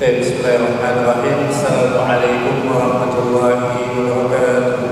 Bismillahirrahmanirrahim. Assalamualaikum warahmatullahi wabarakatuh.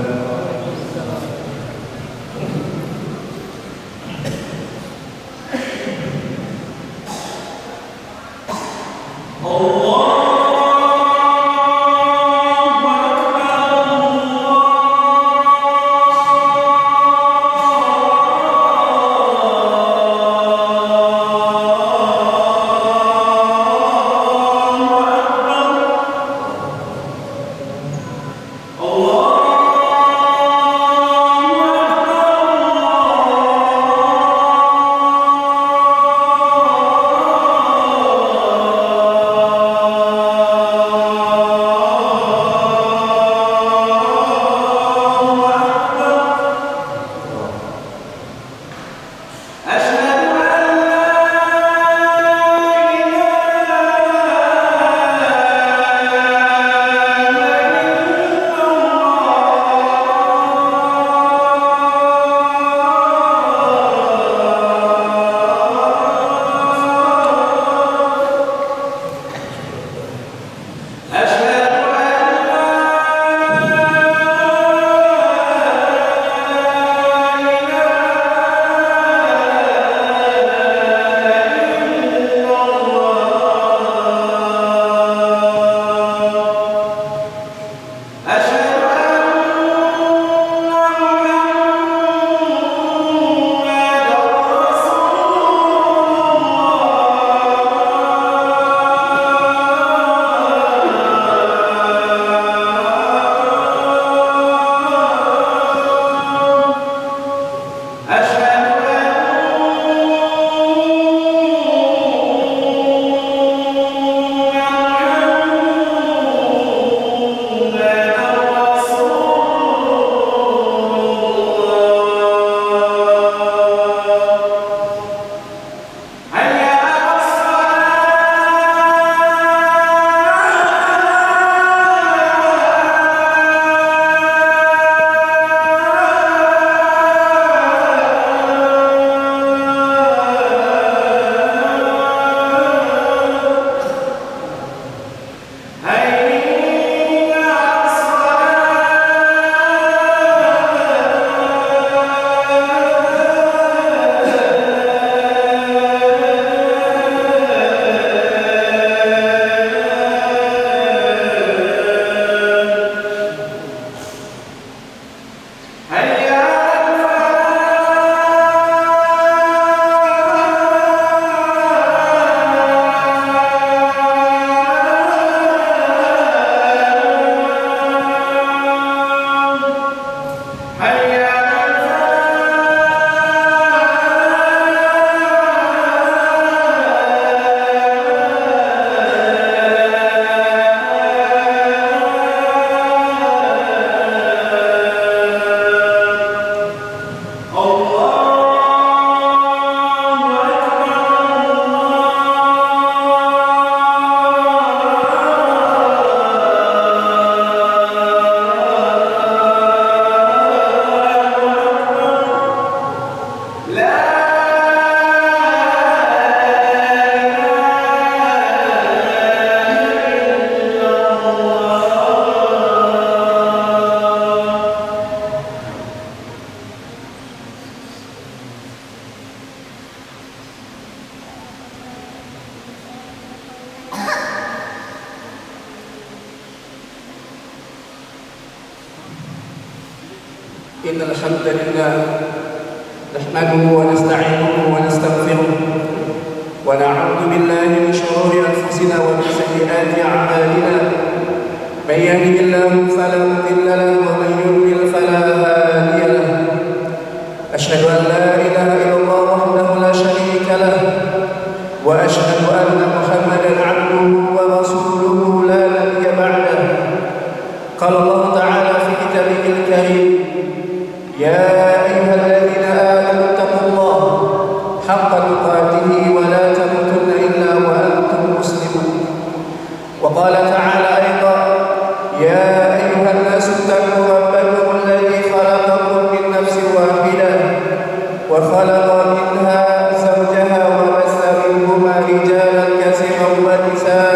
Innal hamdalillah nahmaduhu wa nasta'inuhu wa nastaghfiruh wa na'udzu billahi min shururi anfusina wa min sayyiati a'malina may yahdihillahu fala mudilla lahu wa may yudlil fala hadiya lahu ashhadu an la ilaha illallah wahdahu la sharika lahu wa ashhadu anna muhammadan 'abduhu wa rasuluhu la nabiyya ba'dahu qala Allah ta'ala fi kitabihil karim يا أيها الذين آمنوا اتقوا الله حق تقاته ولا تموتن إلا وأنتم مسلمون وقال تعالى أيضا يا أيها الناس اتقوا ربكم الذي خلقكم من نفس واحدة وخلق منها زوجها وبث منهما رجالا كثيرا ونساء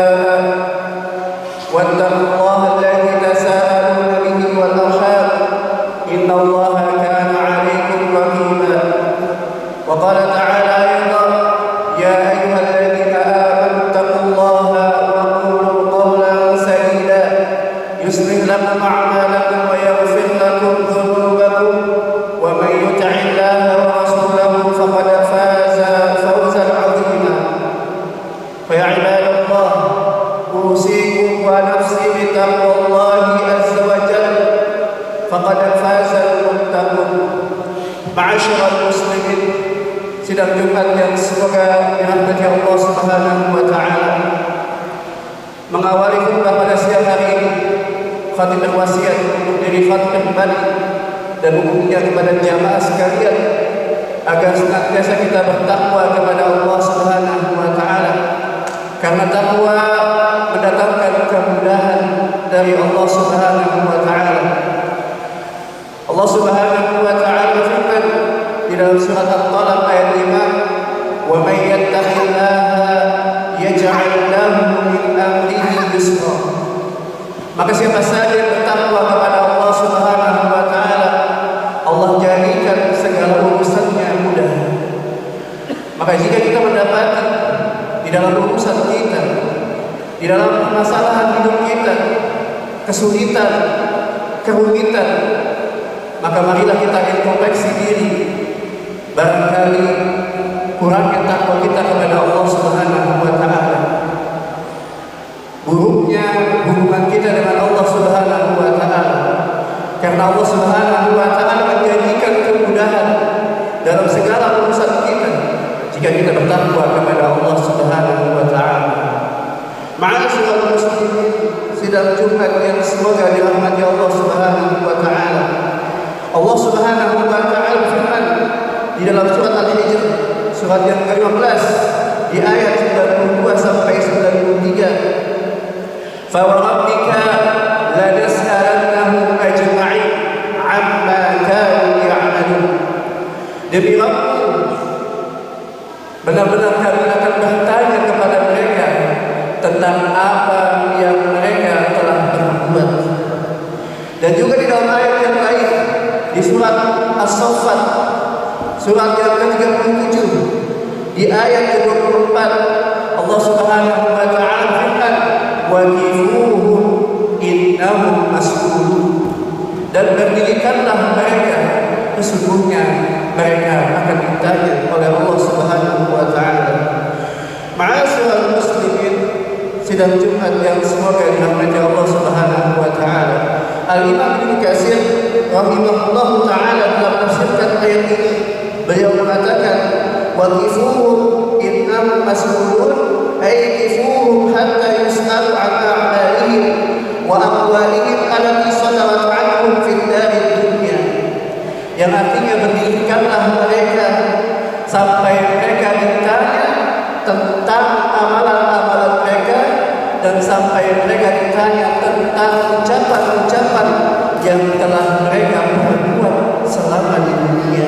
Ma'asyiral muslimin, sidang Jumat yang semoga dirahmati Allah Subhanahu wa taala. Mengawali khutbah pada siang hari ini, khatib berwasiat untuk diri khatib kembali dan umumnya kepada jamaah sekalian agar senantiasa kita bertakwa kepada Allah Subhanahu wa taala, karena takwa mendatangkan kemudahan dari Allah Subhanahu wa taala. Allah Subhanahu wa taala berfirman di dalam surat At-Talaq ayat 5, "Wa may yattaqillaha yaj'al lahu min amrihi yusra." Maka siapa saja yang bertakwa kepada Allah Subhanahu wa taala, Allah jadikan segala urusannya mudah. Maka jika kita mendapati di dalam urusan kita, di dalam permasalahan hidup kita, kesulitan, kerumitan, maka marilah kita introspeksi diri. Barangkali kurangnya takwa kita kepada Allah Subhanahu wa taala, buruknya hubungan kita dengan Allah Subhanahu wa taala, karena Allah Subhanahu wa taala menjanjikan kemudahan dalam segala urusan kita jika kita bertakwa kepada Allah Subhanahu wa taala. Ma'asyiral muslimin, sidang Jumat yang semoga dirahmati Allah Subhanahu wa taala. Allah Subhanahu wa taala berfirman di dalam surat Al-Hijr, surat yang ke-15 di ayat 92 sampai 93. "Fa wa rabbika lanas'alannahum ajma'in 'amma kanu ya'malun." Demi Rabbmu, benar-benar kami akan bertanya kepada mereka tentang apa yang mereka telah berbuat. Dan juga di dalam ayat yang lain di surat As-Saffat, surat yang ke-37 di ayat ke-24, Allah Subhanahu wa taala berfirman, "Wa qifuhum innahum mas'ulun." Dan berdirikanlah mereka, sesungguhnya mereka akan ditanya oleh Allah Subhanahu wa taala. Ma'asyiral muslimin, sidang Jumat yang semoga dirahmati Allah Subhanahu wa taala. Al-Imam Ibnu Katsir rahimahullahu taala telah menafsirkan ayat ini. Beliau mengatakan, "Wa qifuhum innahum mas'ulun," ay qifuhum hatta yus'alu 'an a'malihim wa aqwalihim allati sadarat 'anhum fid darid dunya. Yang artinya berdirikanlah mereka sampai mereka ditanya tentang amalan-amalan mereka dan sampai mereka ditanya tentang ucapan-ucapan yang telah mereka perbuat selama di dunia.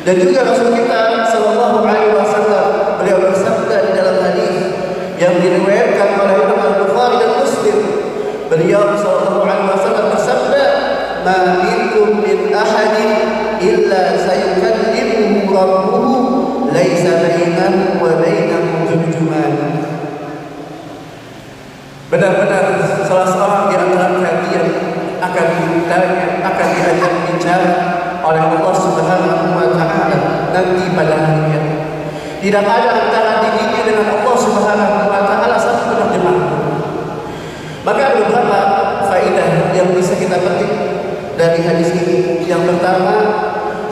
Dan juga Rasul kita sallallahu alaihi wasallam beliau bersabda di dalam hadis yang diriwayatkan oleh Imam Al-Bukhari dan Muslim. Beliau sallallahu alaihi wasallam bersabda, "Ma minkum min ahadin illa sayukallimuhu rabbuhu laisa bainahu wa bainahu turjuman." Benar-benar salah seorang di antara kalian akan ditanya, akan diajak bicara oleh Allah Subhanahu wa taala nanti pada hari kiamat. Tidak ada antara dirinya dengan Allah Subhanahu wa taala satu penerjemah. Maka ada beberapa faedah yang bisa kita petik dari hadis ini. Yang pertama,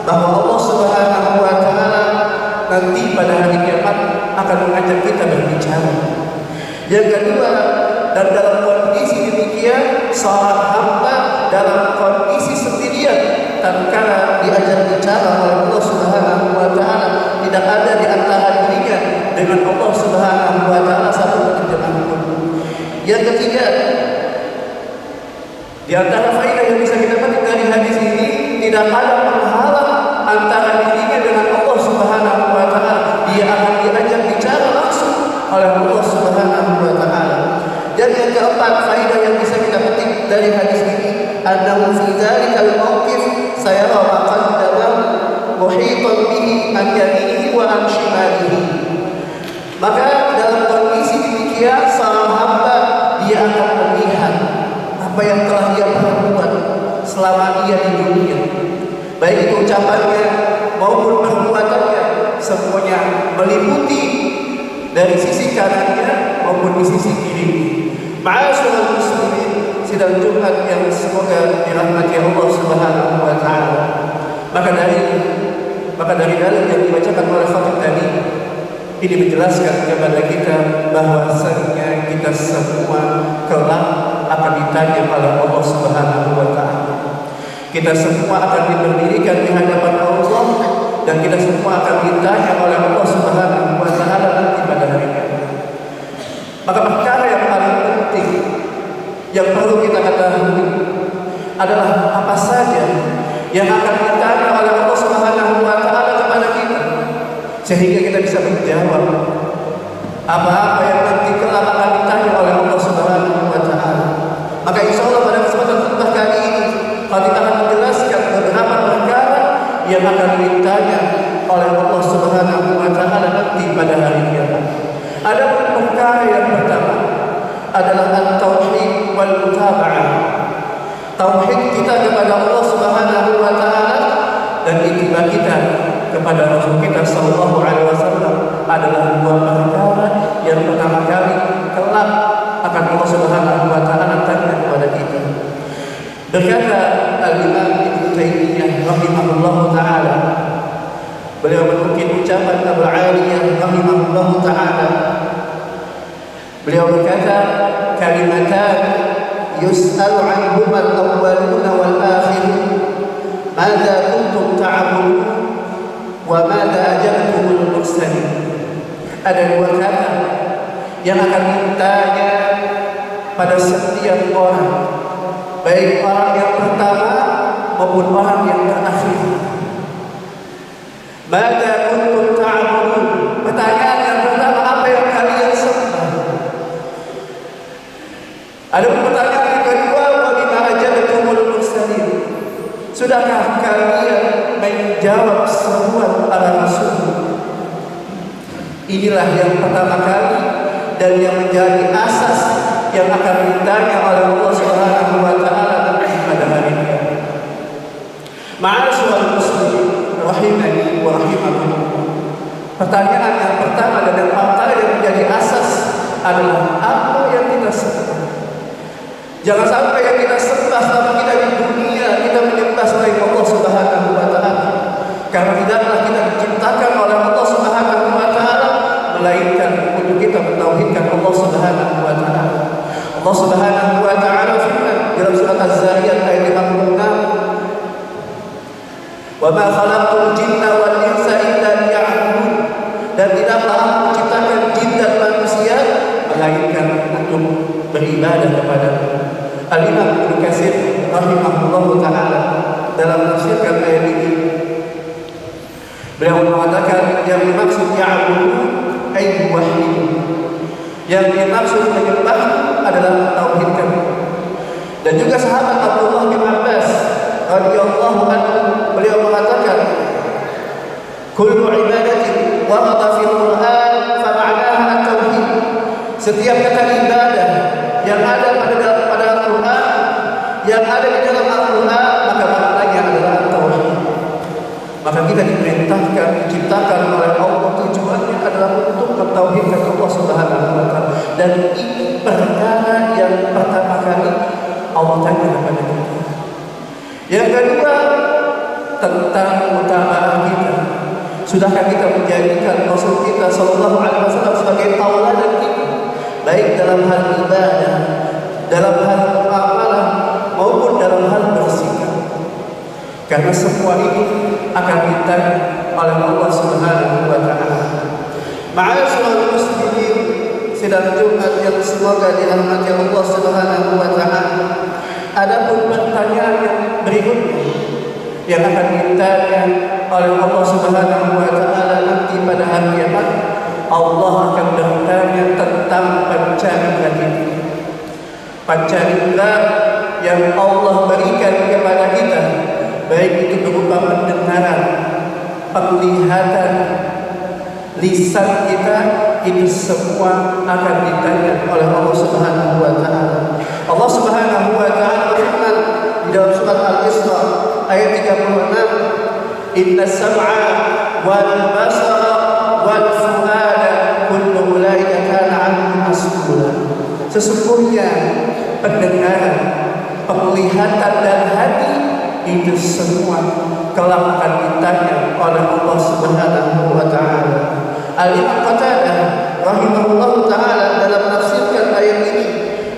bahwa Allah Subhanahu wa taala nanti pada hari kiamat akan mengajak kita berbicara. Yang kedua, dan dalam kondisi demikian seorang hamba dalam kondisi sendirian tatkala diajak bicara oleh Allah Subhanahu wa taala, tidak ada di antara dirinya dengan Allah Subhanahu wa taala satu penerjemah pun. Yang ketiga, di antara faedah yang bisa kita petik dari hadis ini, tidak ada penghalang antara dirinya dengan Allah Subhanahu wa taala. Dia akan diajak bicara langsung oleh Allah Subhanahu wa taala. Dan yang keempat, faedah yang bisa kita petik dari hadis ini, annahu fi dzalikal mauqif sayara ma qaddama muhitan bihi an yaminihi wa an shimalihi. Maka dalam kondisi demikian seorang hamba dia akan melihat apa yang telah dia perbuat selama ia di dunia, baik itu ucapannya maupun perbuatannya, semuanya meliputi dari sisi kanannya maupun di sisi kirinya. Ma'asyiral muslimin, sidang Jumat yang semoga dirahmati Allah Subhanahu wa taala. Maka dari Maka dari dalil yang dibacakan oleh khatib tadi, ini menjelaskan kepada kita bahwasanya kita semua kelak akan ditanya oleh Allah Subhanahu wa taala. Kita semua akan diberdirikan di hadapan Allah dan kita semua akan ditanya oleh Allah Subhanahu wa taala nanti pada hari kiamat. Maka perkara yang paling penting yang perlu kita ketahui adalah apa saja yang akan ditanya oleh Allah Subhanahu wa taala kepada kita, sehingga kita bisa menjawab apa-apa yang nanti kelak akan ditanya oleh Allah Subhanahu wa taala. Maka insyaallah pada kesempatan khutbah kali ini kita akan menjelaskan beberapa perkara yang akan ditanya oleh Allah Subhanahu wa taala nanti pada hari kiamat. Ada perkara yang pertama adalah at-tauhid wal mutaba'ah. Tauhid kita kepada Allah Subhanahu wa taala dan ittiba kita kepada Rasul kita sallallahu alaihi wasallam adalah dua perkara yang pertama kali kelak akan Allah Subhanahu wa taala tanya kepada kita. Berkata Al-Imam Ibnu Taimiyah rahimahullahu taala, beliau menukil ucapan Abu Aliyah rahimahullahu taala. Beliau berkata, kalimatan yus'alu anhuma al-awwaluna wal akhirun, madza kuntum ta'budun wa madza ajabtumul mursalin. Ada dua kata yang akan ditanya pada setiap orang, baik orang yang pertama maupun orang yang terakhir. Madza kuntum ta'budun. Pertanyaan yang pertama, apa yang kalian sembah? Ada pertanyaan yang kedua, wa bima ajabtumul mursalin. Sudahkah kalian menjawab seruan para rasul? Inilah yang pertama kali dan yang menjadi asas yang akan ditanya oleh Allah Subhanahu wa taala nanti pada hari kiamat. Ma'asyiral muslimin rahimani wa rahimakumullah. Pertanyaan yang pertama dan yang pertama yang menjadi asas adalah apa yang kita sembah. Jangan sampai yang kita sembah selama kita di dunia kita menyembah selain Allah Subhanahu wa taala. Karena tidaklah kita diciptakan oleh Allah Subhanahu wa taala melainkan untuk kita mentauhidkan Allah Subhanahu wa taala. Allah Subhanahu wa taala firman dalam surat Az-Zariyat ayat 56, "Wa ma khalaqtul jinna wal insa illa liya'budun." Dan tidaklah aku menciptakan jin dan manusia melainkan untuk beribadah kepada Al-Imam Ibnu Katsir rahimahullahu taala dalam menafsirkan ayat ini, beliau mengatakan yang dimaksud ya'budu ay yuwahhid. Yang dimaksud menyembah adalah tauhidkan. Dan juga sahabat Abdullah bin Abbas radhiyallahu anhu beliau mengatakan, kullu ibadatin warada fil Qur'an fa ma'naha at-tauhid. Setiap kata ibadah yang ada pada Al-Qur'an, yang ada di dalam Al-Qur'an, maka maknanya adalah tauhid. Maka kita diperintahkan, diciptakan oleh Allah, tujuannya adalah untuk mentauhidkan Allah Subhanahu wa taala. Dan ini perkara yang pertama kali Allah tanya kepada kita. Yang kedua, tentang mutaba'ah kita. Sudahkah kita menjadikan Rasul kita sallallahu alaihi wasallam sebagai tauladan kita, baik dalam hal ibadah, dalam hal muamalah maupun dalam hal bersikap? Karena semua itu akan ditanya oleh Allah Subhanahu wa taala. Ma'asyiral muslimin, sidang Jumat yang semoga dirahmati Allah Subhanahu wa taala. Adapun pertanyaan yang berikutnya yang akan ditanya oleh Allah Subhanahu wa taala nanti pada hari kiamat, Allah akan bertanya tentang pancaindera kita. Pancaindera yang Allah berikan kepada kita, baik itu berupa pendengaran, penglihatan, lisan kita, itu semua akan ditanya oleh Allah Subhanahu wa taala. Allah Subhanahu wa taala berfirman di dalam surat Al-Isra ayat 36, "Innas sam'a wal basara wal fuada kullu ulaika kana 'anhu mas'ula." Sesungguhnya pendengaran, penglihatan dan hati itu semua kelak akan ditanya oleh Allah Subhanahu wa taala. Al-Imam Qatadah rahimahullah taala dalam menafsirkan ayat ini,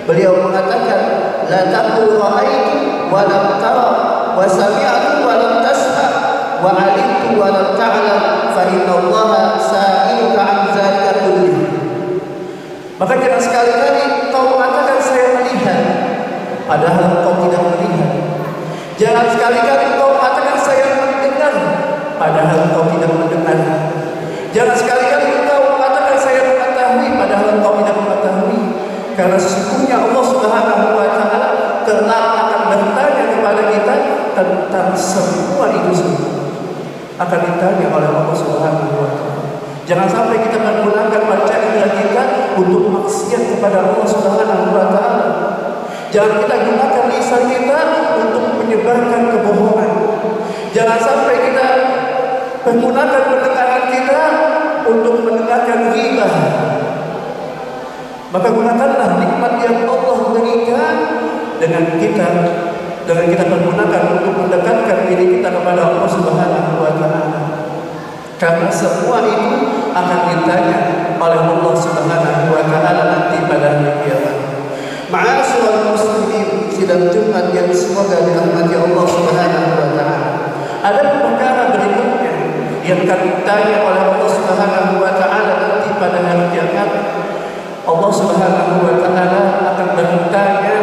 beliau mengatakan, la taqul ra'aitu wa lam tara wa sami'tu wa lam tasma' wa 'alimtu wa lam ta'lam fa inna Allah sa'iluka 'an dzalika kulli. Maka jangan sekali-kali kau mengatakan saya melihat padahal kau tidak melihat. Jangan sekali-kali kau mengatakan saya mendengar padahal kau tidak mendengar. Jangan sekali-kali kau mengatakan saya mengetahui padahal kau tidak mengetahui. Karena sesungguhnya Allah Subhanahu wa taala kelak akan bertanya kepada kita tentang semua itu semua. Akan ditanya oleh Allah Subhanahu wa taala. Jangan sampai kita menggunakan panca indera kita untuk maksiat kepada Allah Subhanahu wa taala. Jangan kita gunakan lisan kita untuk menyebarkan kebohongan. Jangan sampai kita menggunakan pendengaran kita untuk mendengarkan ghibah. Maka gunakanlah nikmat yang Allah berikan dengan kita pergunakan untuk mendekatkan diri kita kepada Allah Subhanahu wa taala. Karena semua itu akan ditanya oleh Allah Subhanahu wa taala nanti pada hari kiamat. Ma'asyiral muslimin, sidang Jumat yang semoga dirahmati Allah Subhanahu wa taala. Ada perkara berikutnya yang akan ditanya oleh Allah Subhanahu wa taala nanti pada hari kiamat. Allah Subhanahu wa taala akan bertanya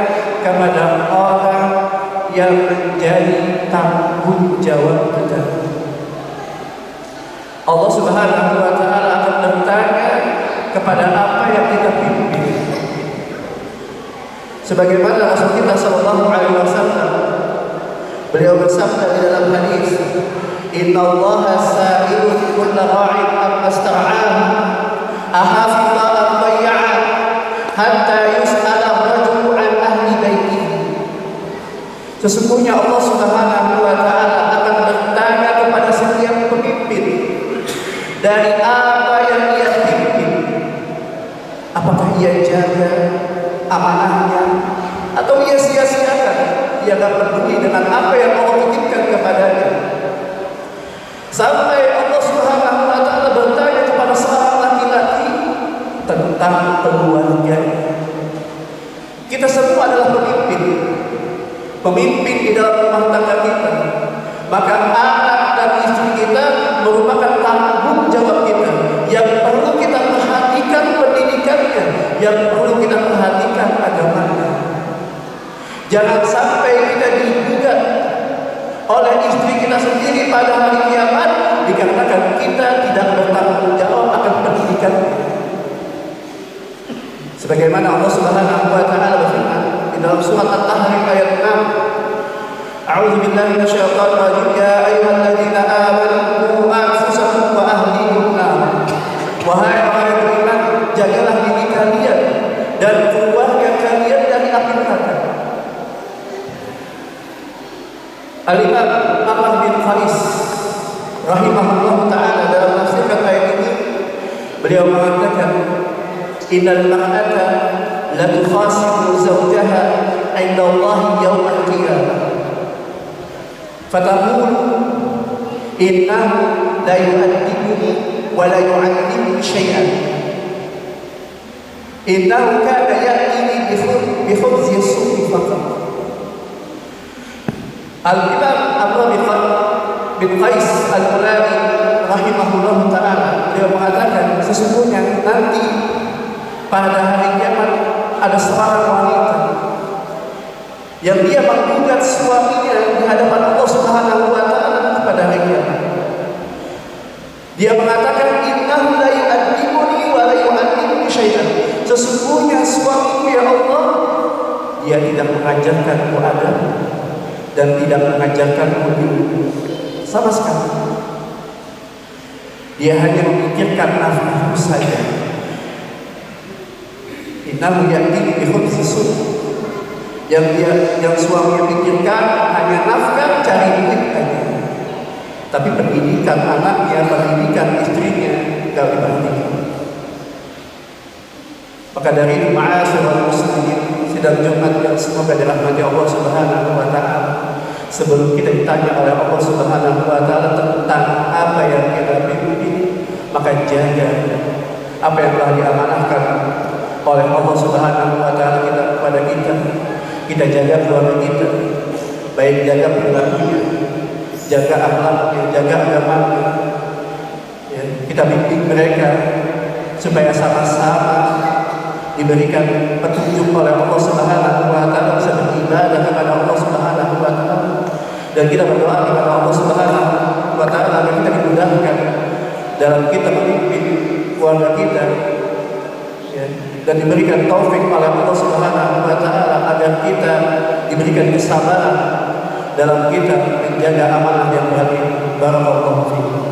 kepada orang yang menjadi tanggung jawab kita. Allah Subhanahu wa taala akan bertanya kepada apa yang kita pimpin. Sebagaimana Rasul kita sallallahu alaihi wasallam beliau bersabda di dalam hadis, "Innallaha sa'ilun kulla ra'in amma star'ahu ahafidha am dayya'a hatta yus'ala ar-rajulu an ahli baitihi." Sesungguhnya Allah Subhanahu wa taala akan bertanya kepada setiap pemimpin dari apa yang ia pimpin. Apakah ia jaga amanahnya atau ia sia-siakan? Ia tidak peduli dengan apa yang Allah titipkan kepadanya. Sampai Allah Subhanahu wa taala bertanya kepada seorang laki-laki tentang keluarganya. Kita semua adalah pemimpin di dalam rumah tangga kita. Maka anak dan istri kita merupakan tanggung jawab kita yang perlu kita perhatikan pendidikannya, yang perlu kita perhatikan agamanya. Jangan sampai kita digugat oleh istri kita sendiri pada hari kiamat dikarenakan kita tidak bertanggung jawab akan pendidikannya. Sebagaimana Allah Subhanahu wa taala berfirman di dalam surat At-Tahrim ayat 6, A'udzu billahi minasyaitonir rajim, ya ayyuhalladzina amanu qu anfusakum wa ahlikum nar. Wahai orang yang beriman, jagalah diri kalian dan keluarga kalian dari api neraka. Al-Imam Amr bin Qais rahimahullah taala dalam menafsirkan ayat ini, beliau mengatakan, innal mar'ata la tukhasimu zawjaha 'inda Allah yawm al-qiyamah fataqul innahu la yu'addibuni wa la yu'allimuni shay'an innahu kana ya'tini bi khubzi as-suq faqat. Al-Imam Amr bin Qais al-Mulawi rahimahullah taala dia mengatakan, sesungguhnya nanti pada hari kiamat ada seorang wanita yang dia menggugat suaminya di hadapan Allah Subhanahu wa taala pada hari kiamat. Dia mengatakan, innahu la yu'addibuni wa la yu'allimuni syai'an. Sesungguhnya suamiku ya Allah, dia tidak mengajarkanku agama dan tidak mengajarkanku ilmu sama sekali. Dia hanya memikirkan nafkahku saja. Innahu ya'tini bi khubzi suq. Yang suaminya pikirkan hanya nafkah, cari duit aja. Tapi pendidikan anaknya, pendidikan istrinya enggak diperhatikan. Maka dari itu ma'asyiral muslimin, sidang Jumat yang semoga dirahmati Allah Subhanahu wa taala, sebelum kita ditanya oleh Allah Subhanahu wa taala tentang apa yang kita pimpin, telah diamanahkan oleh Allah Subhanahu wa taala kepada kita. Kita jaga keluarga kita, baik jaga perilakunya, jaga akhlaknya, jaga agamanya. Ya, kita bimbing mereka supaya sama-sama diberikan petunjuk oleh Allah Subhanahu wa taala bisa beribadah kepada Allah Subhanahu wa taala. Dan kita berdoa kepada Allah Subhanahu wa taala agar kita dimudahkan dalam kita memimpin keluarga kita, ya, dan diberikan taufik oleh Allah Subhanahu wa taala agar kita diberikan kesabaran dalam kita menjaga amanah yang baik. Barakallahu fiikum.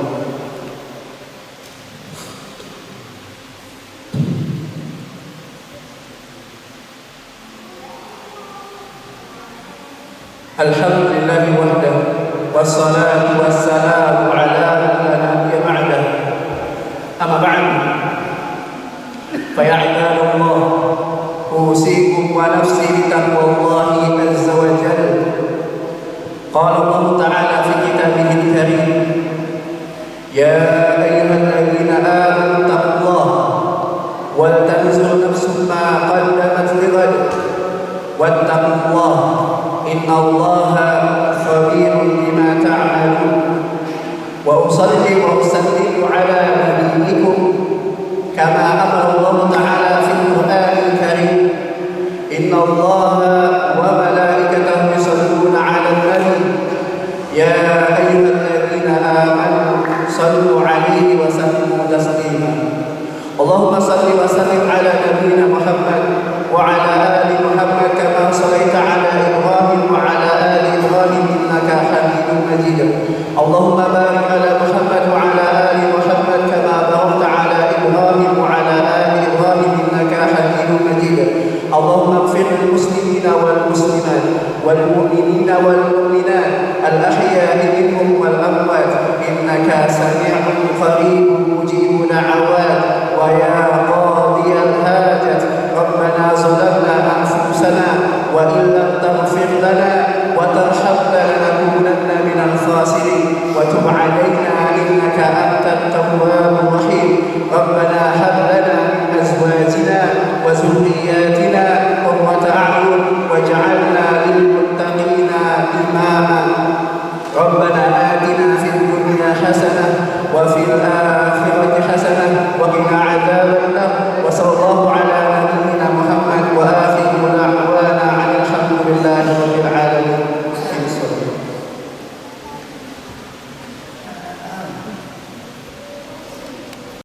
Alhamdulillahi wahdahu wassalatu wassalamu ala man la nabiyya ba'dahu. Amma ba'd. Fa ya ibadallah, usikum wa nafsi bitaqwallahi azza wa jalla. Qala Allah ta'ala fi kitabihil karim, ya ayyuhalladzina amanu taqullaha wal tanzur nafsum ma qaddamat lighad wattaqullaha innallaha khabirun bima ta'malun. Wa usalli wa usallimu ala nabiyyikum kama amara Allah ta'ala fil Qur'anil karim, innallaha wa malaikatahu yusalluna 'alan nabi ya ayyuhalladzina amanu sallu 'alaihi wa sallimu taslima. Allahumma salli wa sallim ala nabiyyina Muhammad wa ala ali Muhammad kama sallaita ala Ibrahim wa ala ali Ibrahim innaka Hamidum Majid. Allahumma barik ala Muhammad wa ala ali Muhammad kama barakta ala Ibrahim wa ala ali Ibrahim innaka Hamidum Majid. Allahumma ighfir lil muslimina wal muslimat wal mu'minina wal mu'minat al ahya'i minhum wal amwat innaka sami'un qaribun mujibud da'awat. ويا قاضي الحاجة ربنا ظلمنا أنفسنا وإن لم